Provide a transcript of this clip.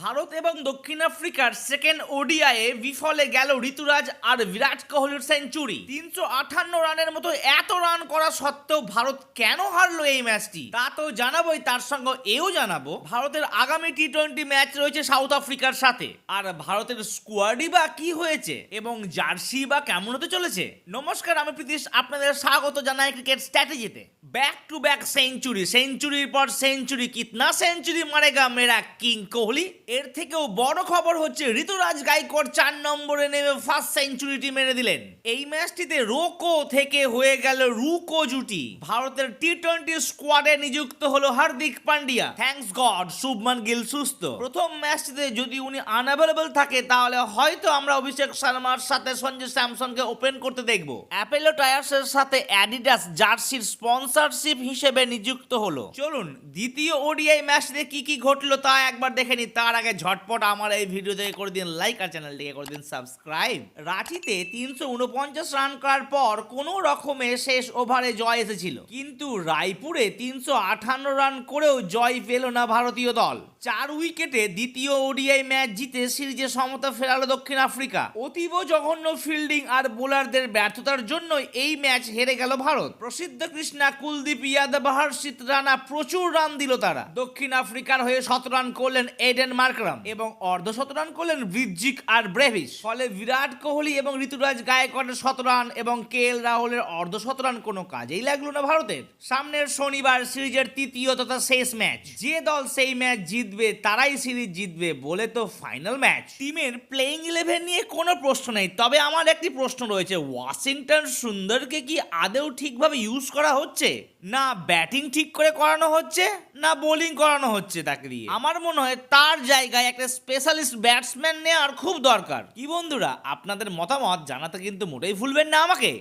ভারত এবং দক্ষিণ আফ্রিকার সেকেন্ড ওডিআইয়ে বিফলে গেল ঋতুরাজ আর বিরাট কোহলির সেঞ্চুরি। 358 রানের মতো এত রান করা সত্ত্বেও ভারত কেন হারলো এই ম্যাচটি তা তো জানাবোই, তার সঙ্গে এও জানাবো ভারতের আগামী টি-20 ম্যাচ রয়েছে সাউথ আফ্রিকার সাথে, আর ভারতের স্কোয়াডই বা কি হয়েছে এবং জার্সি বা কেমন হতে চলেছে। নমস্কার, আমি প্রীতিশ, আপনাদের স্বাগত জানাই ক্রিকেট স্ট্র্যাটেজিতে। ব্যাক টু ব্যাক সেঞ্চুরি, সেঞ্চুরির পর সেঞ্চুরি, কিতনা সেঞ্চুরি মারেগা মেরা কিং কোহলি। এর থেকেও বড় খবর হচ্ছে ঋতুরাজ গাইকোয়াড় 4 নম্বরে নেমে ফার্স্ট সেঞ্চুরিটি মেরে দিলেন। এই ম্যাচটিতে রোকো থেকে হয়ে গেল রুকো জুটি। ভারতের টি-20 স্কোয়াডে নিযুক্ত হলো হার্দিক পান্ডিয়া। থ্যাঙ্কস গড শুভমান গিল সুস্থ। প্রথম ম্যাচটিতে যদি উনি আনঅ্যাভেলেবল থাকে তাহলে হয়তো আমরা অভিষেক শর্মার সাথে সঞ্জু স্যামসনকে ওপেন করতে দেখব। অ্যাপেলো টায়ার্সের সাথে অ্যাডিডাস জার্সির স্পন্সরশিপ হিসেবে নিযুক্ত হলো। চলুন দ্বিতীয় ওডিআই ম্যাচটিতে কি কি ঘটলো তা একবার দেখে নি। তার আগে ঝটপট আমার এই ভিডিও থেকে করে দিন লাইক আর চ্যানেলটিকে করে দিন সাবস্ক্রাইব। রাঁচিতে 349 রান করার পর কোনো রকমে শেষ ওভারে জয় এসেছিল, কিন্তু রায়পুরে 358 রান করেও জয় পেল না ভারতীয় দল। 4 উইকেটে দ্বিতীয় ওডিআই ম্যাচ জিতে সিরিজে সমতা ফেরালো দক্ষিণ আফ্রিকা। অতীব জঘন্য ফিল্ডিং আর বোলারদের ব্যর্থতার জন্য এই ম্যাচ হেরে গেল ভারত। প্রসিদ্ধ কৃষ্ণা, কুলদীপ যাদব, হর্ষিত রানা প্রচুর রান দিল তারা। দক্ষিণ আফ্রিকার হয়ে 7 রান করলেন এডেন মার্করাম এবং অর্ধশত রান করলেন ব্রিজিক আর ব্রেভিস। ফলে বিরাট কোহলি এবং ঋতুরাজ গায়কোয়াড়ের 7 রান এবং কেএল রাহুলের অর্ধশত রান কোনো কাজেই লাগলো না ভারতের। সামনের শনিবার সিরিজের তৃতীয় তথা শেষ ম্যাচ। যে দল সেই ম্যাচ জিতবে তারাই সিরিজ জিতবে বলে তো ফাইনাল ম্যাচ। টিমের প্লেইং 11 নিয়ে কোনো প্রশ্ন নেই, তবে আমার একটি প্রশ্ন রয়েছে, ওয়াশিংটন সুন্দরকে কি আদৌ ঠিকভাবে ইউজ করা হচ্ছে, না ব্যাটিং ঠিক করে করানো হচ্ছে, না বোলিং করানো হচ্ছে তাকে দিয়ে? আমার মনে হয় তার জায়গায় একটা স্পেশালিস্ট ব্যাটসম্যান নেওয়ার খুব দরকার। কি বন্ধুরা, আপনাদের মতামত জানাতে কিন্তু মোটেই ভুলবেন না আমাকে।